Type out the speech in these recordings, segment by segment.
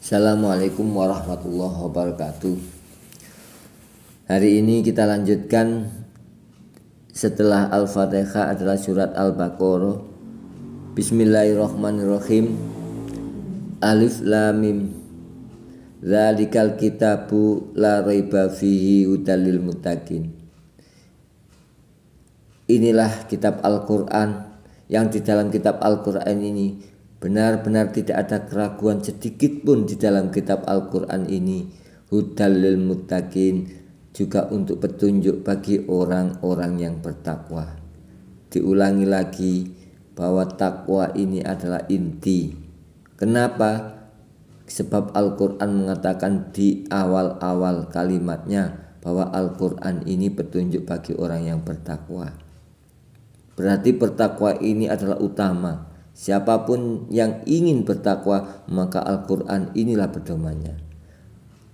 Assalamualaikum warahmatullahi wabarakatuh. Hari ini kita lanjutkan setelah Al-Fatihah adalah surat Al-Baqarah. Bismillahirrahmanirrahim. Alif Lam Mim. Dzalikal kitabu la raiba fihi hudal lil muttaqin. Inilah kitab Al-Qur'an yang di dalam kitab Al-Qur'an ini benar-benar tidak ada keraguan sedikit pun di dalam kitab Al-Quran ini. Hudal lil muttaqin, juga untuk petunjuk bagi orang-orang yang bertakwa. Diulangi lagi bahwa takwa ini adalah inti. Kenapa? Sebab Al-Quran mengatakan di awal-awal kalimatnya bahwa Al-Quran ini petunjuk bagi orang yang bertakwa. Berarti bertakwa ini adalah utama. Siapapun yang ingin bertakwa, maka Al-Quran inilah pedomannya.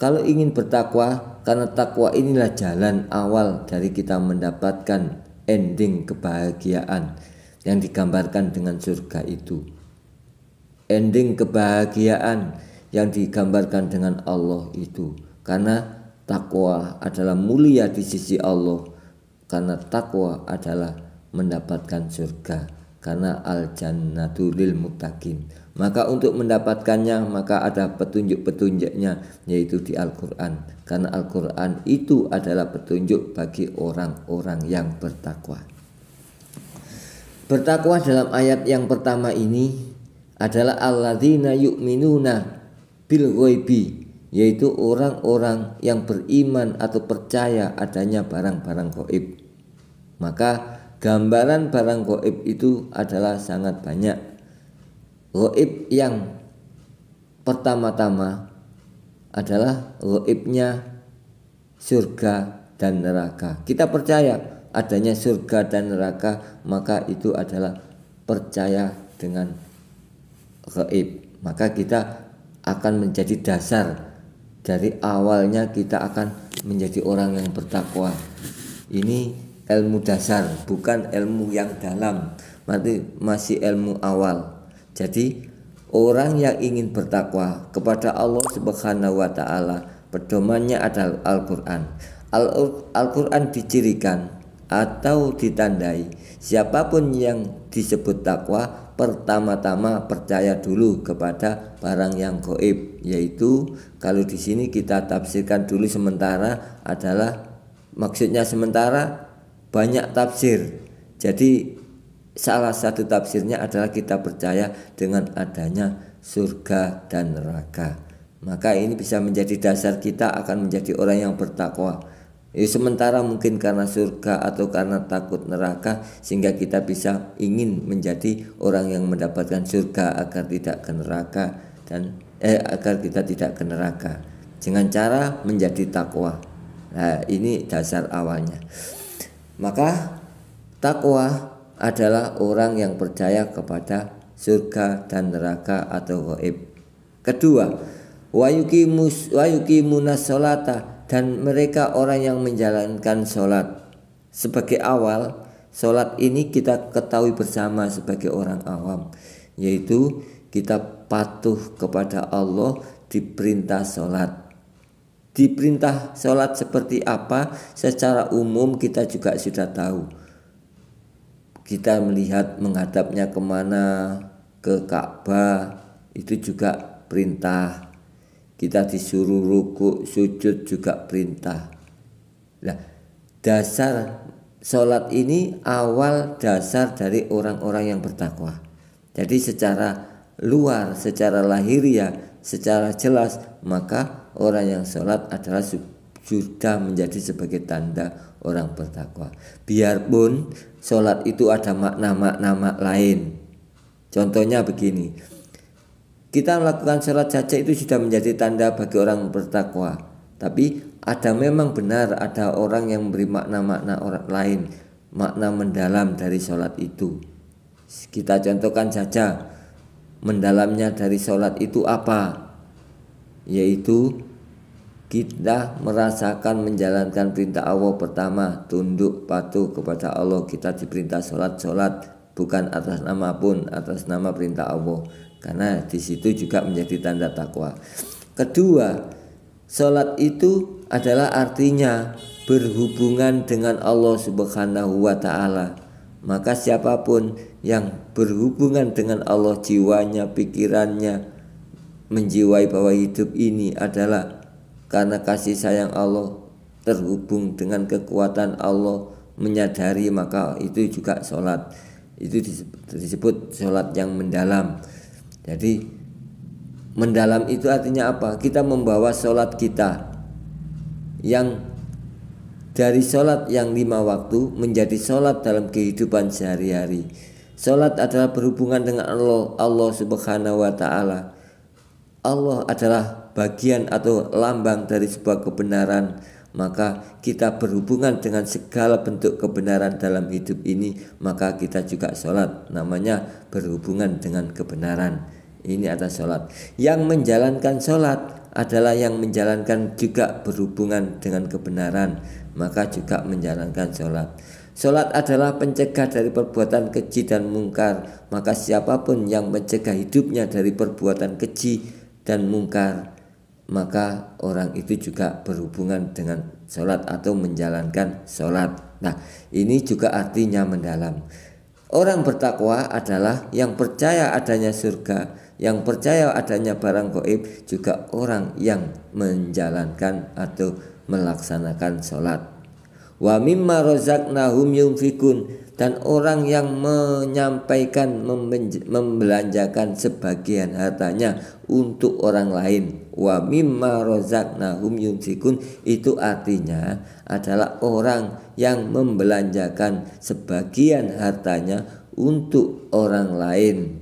Kalau ingin bertakwa, karena takwa inilah jalan awal dari kita mendapatkan ending kebahagiaan yang digambarkan dengan surga itu. Ending kebahagiaan yang digambarkan dengan Allah itu. Karena takwa adalah mulia di sisi Allah. Karena takwa adalah mendapatkan surga. Karena al-jannatu lil muttaqin. Maka untuk mendapatkannya maka ada petunjuk-petunjuknya, yaitu di Al-Quran. Karena Al-Quran itu adalah petunjuk bagi orang-orang yang bertakwa. Bertakwa dalam ayat yang pertama ini adalah alladzina yu'minuna bil ghaibi, yaitu orang-orang yang beriman atau percaya adanya barang-barang gaib. Maka gambaran barang gaib itu adalah sangat banyak. Gaib yang pertama-tama adalah gaibnya surga dan neraka. Kita percaya adanya surga dan neraka, maka itu adalah percaya dengan gaib. Maka kita akan menjadi dasar dari awalnya kita akan menjadi orang yang bertakwa. Ini ilmu dasar, bukan ilmu yang dalam, masih ilmu awal. Jadi orang yang ingin bertakwa kepada Allah Subhanahu wa taala, pedomannya adalah Al-Qur'an. Al-Qur'an dicirikan atau ditandai siapapun yang disebut takwa pertama-tama percaya dulu kepada barang yang gaib, yaitu kalau di sini kita tafsirkan dulu sementara adalah maksudnya sementara banyak tafsir. Jadi salah satu tafsirnya adalah kita percaya dengan adanya surga dan neraka. Maka ini bisa menjadi dasar kita akan menjadi orang yang bertakwa. Sementara mungkin karena surga atau karena takut neraka, sehingga kita bisa ingin menjadi orang yang mendapatkan surga agar tidak ke neraka dan agar kita tidak ke neraka dengan cara menjadi takwa. Nah, ini dasar awalnya. Maka takwa adalah orang yang percaya kepada surga dan neraka atau gaib. Kedua, wa yuqimunas sholata, dan mereka orang yang menjalankan sholat. Sebagai awal, sholat ini kita ketahui bersama sebagai orang awam, yaitu kita patuh kepada Allah, diperintah sholat. Diperintah sholat seperti apa secara umum kita juga sudah tahu. Kita melihat menghadapnya kemana, ke Ka'bah, itu juga perintah. Kita disuruh ruku, sujud juga perintah. Nah, dasar sholat ini awal dasar dari orang-orang yang bertakwa. Jadi secara luar, secara lahiriah, secara jelas, maka orang yang sholat adalah sudah menjadi sebagai tanda orang bertakwa. Biarpun sholat itu ada makna-makna lain. Contohnya begini, kita melakukan sholat saja itu sudah menjadi tanda bagi orang bertakwa. Tapi ada memang benar ada orang yang memberi makna-makna orang lain, makna mendalam dari sholat itu. Kita contohkan saja, mendalamnya dari sholat itu apa? Yaitu kita merasakan menjalankan perintah Allah. Pertama, tunduk patuh kepada Allah. Kita diperintah sholat bukan atas nama pun, atas nama perintah Allah. Karena di situ juga menjadi tanda takwa. Kedua, sholat itu adalah artinya berhubungan dengan Allah Subhanahu wa ta'ala. Maka siapapun yang berhubungan dengan Allah, jiwanya, pikirannya menjiwai bahwa hidup ini adalah karena kasih sayang Allah, terhubung dengan kekuatan Allah, menyadari, maka itu juga sholat. Itu disebut sholat yang mendalam. Jadi mendalam itu artinya apa? Kita membawa sholat kita yang dari sholat yang 5 waktu menjadi sholat dalam kehidupan sehari-hari. Sholat adalah berhubungan dengan Allah Subhanahu wa ta'ala. Allah adalah bagian atau lambang dari sebuah kebenaran. Maka kita berhubungan dengan segala bentuk kebenaran dalam hidup ini, maka kita juga sholat. Namanya berhubungan dengan kebenaran. Ini adalah sholat. Yang menjalankan sholat adalah yang menjalankan juga berhubungan dengan kebenaran, maka juga menjalankan sholat. Sholat adalah pencegah dari perbuatan keji dan mungkar. Maka siapapun yang mencegah hidupnya dari perbuatan keji dan mungkar, maka orang itu juga berhubungan dengan sholat atau menjalankan sholat. Nah, ini juga artinya mendalam. Orang bertakwa adalah yang percaya adanya surga, yang percaya adanya barang gaib, juga orang yang menjalankan atau melaksanakan sholat. Wa mimma razaqnahum yunfikun, dan orang yang menyampaikan, membelanjakan sebagian hartanya untuk orang lain. Wa mimma razaqnahum yunfikun itu artinya adalah orang yang membelanjakan sebagian hartanya untuk orang lain.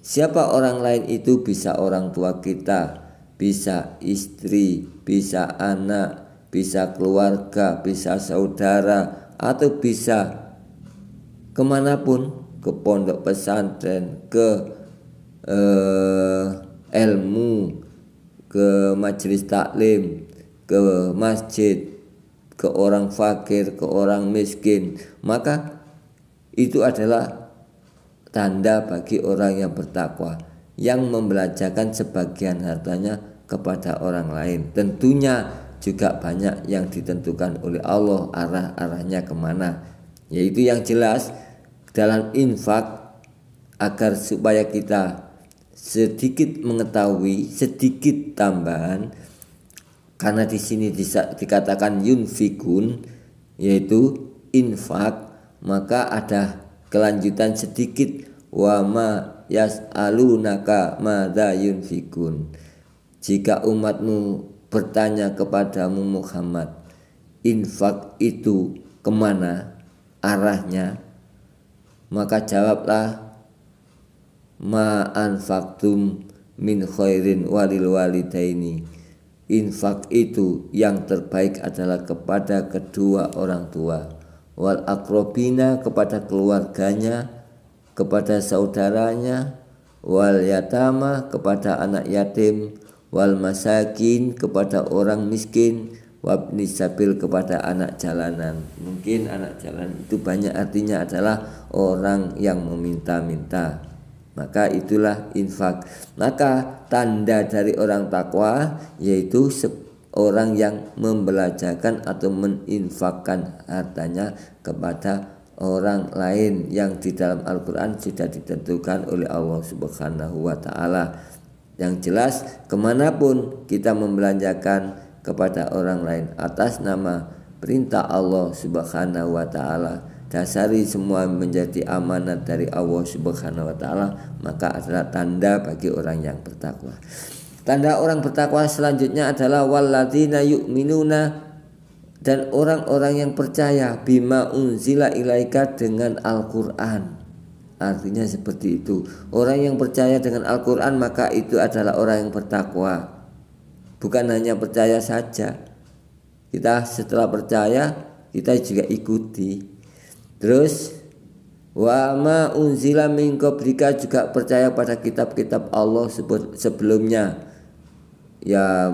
Siapa orang lain itu? Bisa orang tua kita, bisa istri, bisa anak, bisa keluarga, bisa saudara, atau bisa kemanapun, ke pondok pesantren, ke ilmu, ke majelis taklim, ke masjid, ke orang fakir, ke orang miskin. Maka itu adalah tanda bagi orang yang bertakwa, yang membelanjakan sebagian hartanya kepada orang lain. Tentunya juga banyak yang ditentukan oleh Allah arah-arahnya kemana, yaitu yang jelas dalam infak, agar supaya kita sedikit mengetahui, sedikit tambahan, karena di sini dikatakan yunfikun, yaitu infak, maka ada kelanjutan sedikit, wa ma yas'alunaka madza yunfikun. Jika umatmu bertanya kepadamu Muhammad, infak itu kemana arahnya, maka jawablah, ma anfaqtum min khairin walil walidaini. Infak itu yang terbaik adalah kepada kedua orang tua, wal akrobina kepada keluarganya, kepada saudaranya, wal yatama kepada anak yatim, wal masakin kepada orang miskin, wabni sabil kepada anak jalanan. Mungkin anak jalanan itu banyak artinya adalah orang yang meminta-minta. Maka itulah infak. Maka tanda dari orang takwa yaitu orang yang membelanjakan atau meninfakkan hartanya kepada orang lain, yang di dalam Al-Quran sudah ditentukan oleh Allah Subhanahu wa ta'ala. Yang jelas kemanapun kita membelanjakan kepada orang lain atas nama perintah Allah Subhanahu wa ta'ala, dasari semua menjadi amanat dari Allah Subhanahu wa ta'ala, maka adalah tanda bagi orang yang bertakwa. Tanda orang bertakwa selanjutnya adalah walladzina yu'minuna, dan orang-orang yang percaya bima unzila ilaika dengan Al-Quran. Artinya seperti itu. Orang yang percaya dengan Al-Quran maka itu adalah orang yang bertakwa. Bukan hanya percaya saja. Kita setelah percaya kita juga ikuti. Terus wa ma unzila min qablika, juga percaya pada kitab-kitab Allah sebelumnya. Ya,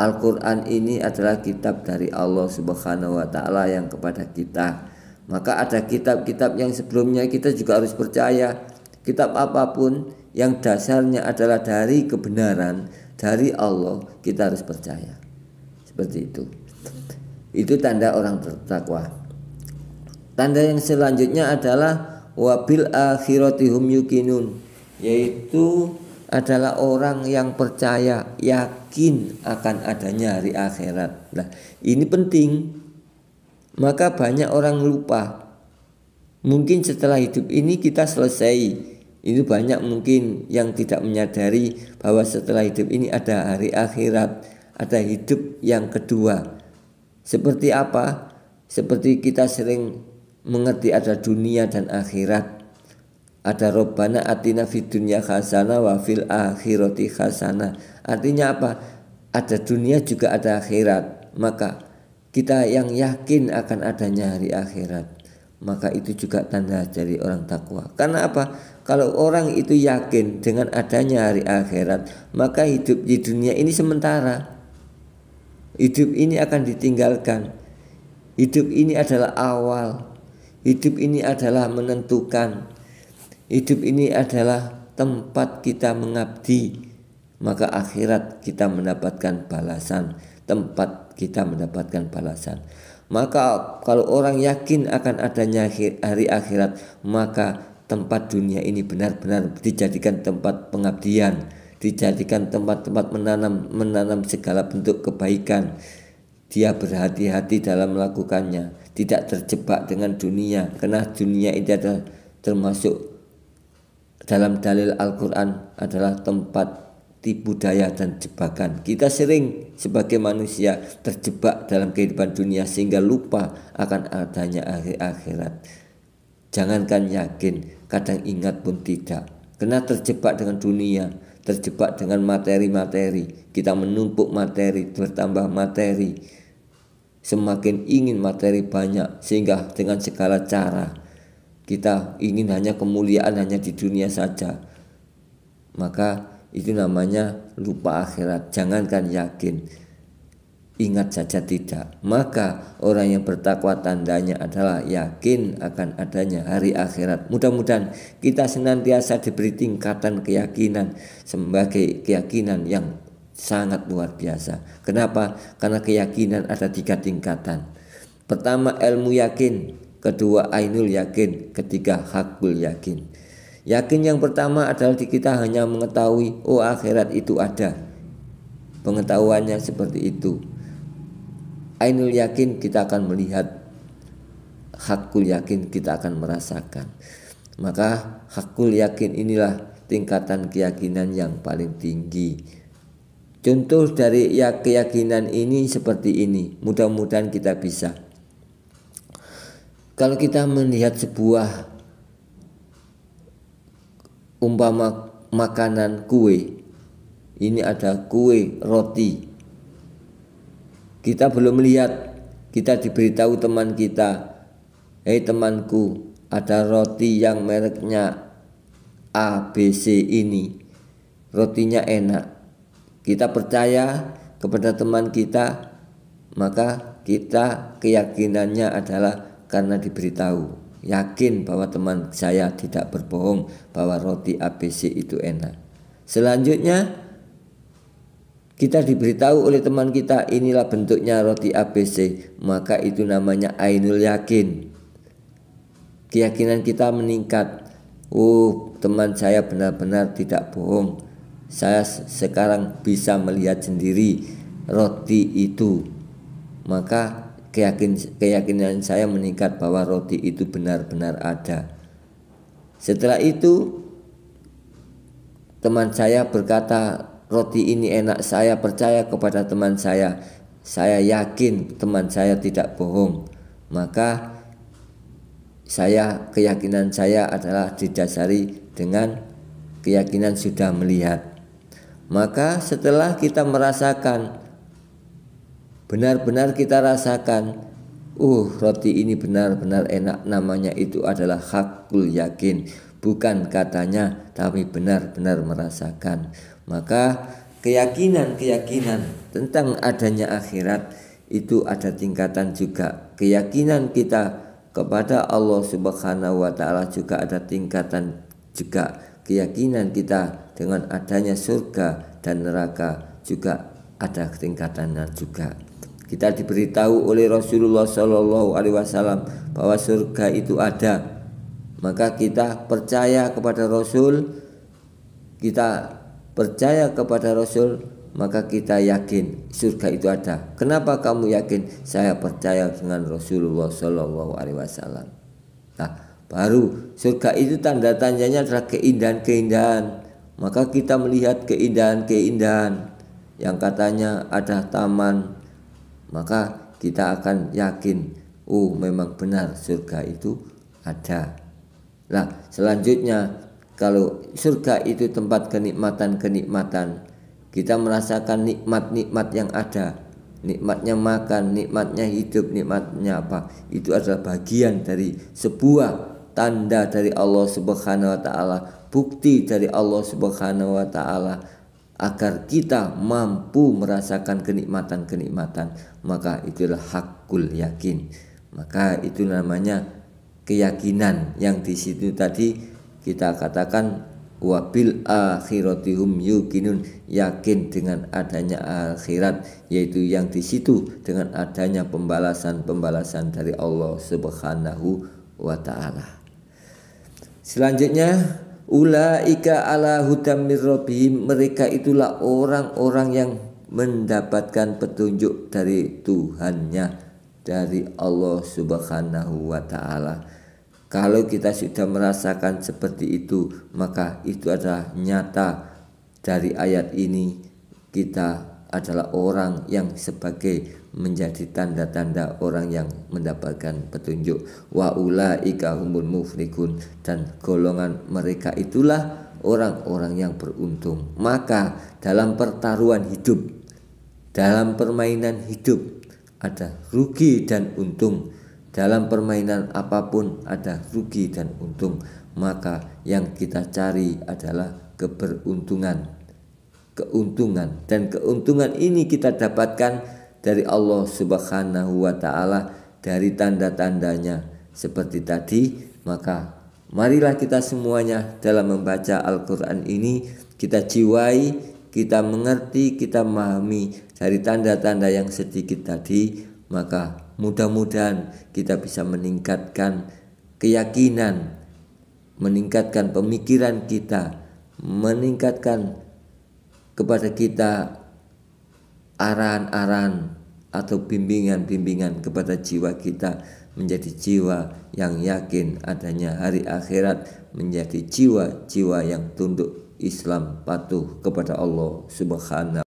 Al-Quran ini adalah kitab dari Allah Subhanahu wa ta'ala yang kepada kita. Maka ada kitab-kitab yang sebelumnya kita juga harus percaya. Kitab apapun yang dasarnya adalah dari kebenaran, dari Allah, kita harus percaya. Seperti itu. Itu tanda orang bertakwa. Tanda yang selanjutnya adalah wabil akhirati hum yuqinun, yaitu adalah orang yang percaya, yakin akan adanya hari akhirat. Nah, ini penting. Maka banyak orang lupa. Mungkin setelah hidup ini kita selesai. Itu banyak mungkin yang tidak menyadari bahwa setelah hidup ini ada hari akhirat, ada hidup yang kedua. Seperti apa? Seperti kita sering mengerti ada dunia dan akhirat. Ada Rabbana atina fid dunya hasanah wa fil akhirati hasanah. Artinya apa? Ada dunia juga ada akhirat. Maka kita yang yakin akan adanya hari akhirat, maka itu juga tanda dari orang takwa. Karena apa? Kalau orang itu yakin dengan adanya hari akhirat, maka hidup di dunia ini sementara. Hidup ini akan ditinggalkan. Hidup ini adalah awal. Hidup ini adalah menentukan. Hidup ini adalah tempat kita mengabdi. Maka akhirat kita mendapatkan balasan. Tempat kita mendapatkan balasan. Maka kalau orang yakin akan adanya hari akhirat, maka tempat dunia ini benar-benar dijadikan tempat pengabdian, dijadikan tempat-tempat menanam segala bentuk kebaikan. Dia berhati-hati dalam melakukannya, tidak terjebak dengan dunia, karena dunia itu adalah termasuk dalam dalil Al-Quran adalah tempat tipu daya dan jebakan. Kita sering sebagai manusia terjebak dalam kehidupan dunia sehingga lupa akan adanya akhirat. Jangankan yakin, kadang ingat pun tidak. Karena terjebak dengan dunia, terjebak dengan materi-materi. Kita menumpuk materi, bertambah materi. Semakin ingin materi banyak, sehingga dengan segala cara kita ingin hanya kemuliaan hanya di dunia saja. Maka itu namanya lupa akhirat. Jangankan yakin, ingat saja tidak. Maka orang yang bertakwa tandanya adalah yakin akan adanya hari akhirat. Mudah-mudahan kita senantiasa diberi tingkatan keyakinan sebagai keyakinan yang sangat luar biasa. Kenapa? Karena keyakinan ada 3 tingkatan. Pertama ilmu yakin, kedua ainul yakin, ketiga hakul yakin. Yakin yang pertama adalah kita hanya mengetahui akhirat itu ada. Pengetahuannya seperti itu. Ainul yakin kita akan melihat, hakul yakin kita akan merasakan. Maka hakul yakin inilah tingkatan keyakinan yang paling tinggi. Contoh dari keyakinan ini seperti ini. Mudah-mudahan kita bisa. Kalau kita melihat sebuah umpama makanan kue, ini ada kue roti. Kita belum melihat, kita diberitahu teman kita, hei temanku, ada roti yang mereknya ABC ini, rotinya enak. Kita percaya kepada teman kita, maka kita keyakinannya adalah karena diberitahu. Yakin bahwa teman saya tidak berbohong bahwa roti ABC itu enak. Selanjutnya kita diberitahu oleh teman kita inilah bentuknya roti ABC, maka itu namanya ainul yakin. Keyakinan kita meningkat. Teman saya benar-benar tidak bohong. Saya sekarang bisa melihat sendiri roti itu. Maka keyakinan saya meningkat bahwa roti itu benar-benar ada. Setelah itu teman saya berkata roti ini enak, saya percaya kepada teman saya. Saya yakin teman saya tidak bohong. Maka keyakinan saya adalah didasari dengan keyakinan sudah melihat. Maka setelah kita merasakan, benar-benar kita rasakan, roti ini benar-benar enak, namanya itu adalah hakul yakin. Bukan katanya, tapi benar-benar merasakan. Maka keyakinan tentang adanya akhirat itu ada tingkatan juga. Keyakinan kita kepada Allah Subhanahu wa ta'ala juga ada tingkatan juga. Keyakinan kita dengan adanya surga dan neraka juga ada tingkatannya juga. Kita diberitahu oleh Rasulullah SAW bahwa surga itu ada. Maka kita percaya kepada Rasul, maka kita yakin surga itu ada. Kenapa kamu yakin? Saya percaya dengan Rasulullah SAW. Nah, baru surga itu tanda-tandanya adalah keindahan-keindahan. Maka kita melihat keindahan-keindahan yang katanya ada taman, maka kita akan yakin, oh memang benar surga itu ada. Nah, selanjutnya kalau surga itu tempat kenikmatan-kenikmatan, kita merasakan nikmat-nikmat yang ada, nikmatnya makan, nikmatnya hidup, nikmatnya apa, itu adalah bagian dari sebuah tanda dari Allah Subhanahu wa taala, bukti dari Allah Subhanahu wa taala agar kita mampu merasakan kenikmatan-kenikmatan. Maka itulah hakul yakin. Maka itu namanya keyakinan yang di situ tadi kita katakan wabil akhiratihum yuqinun, yakin dengan adanya akhirat, yaitu yang di situ dengan adanya pembalasan-pembalasan dari Allah Subhanahu wa taala. Selanjutnya, ulaika ala hudam mir rabbihim, mereka itulah orang-orang yang mendapatkan petunjuk dari Tuhannya, dari Allah Subhanahu wa taala. Kalau kita sudah merasakan seperti itu, maka itu adalah nyata dari ayat ini, kita adalah orang yang sebagai menjadi tanda-tanda orang yang mendapatkan petunjuk. Wa ulaika humul muflihun, dan golongan mereka itulah orang-orang yang beruntung. Maka dalam pertaruhan hidup, dalam permainan hidup, ada rugi dan untung. Dalam permainan apapun ada rugi dan untung. Maka yang kita cari adalah keuntungan. Dan keuntungan ini kita dapatkan dari Allah Subhanahu wa taala, dari tanda-tandanya seperti tadi. Maka marilah kita semuanya dalam membaca Al-Quran ini kita jiwai, kita mengerti, kita memahami dari tanda-tanda yang sedikit tadi. Maka mudah-mudahan kita bisa meningkatkan keyakinan, meningkatkan pemikiran kita, meningkatkan kepada kita arahan-arahan atau bimbingan-bimbingan kepada jiwa kita, menjadi jiwa yang yakin adanya hari akhirat, menjadi jiwa-jiwa yang tunduk Islam, patuh kepada Allah Subhanahu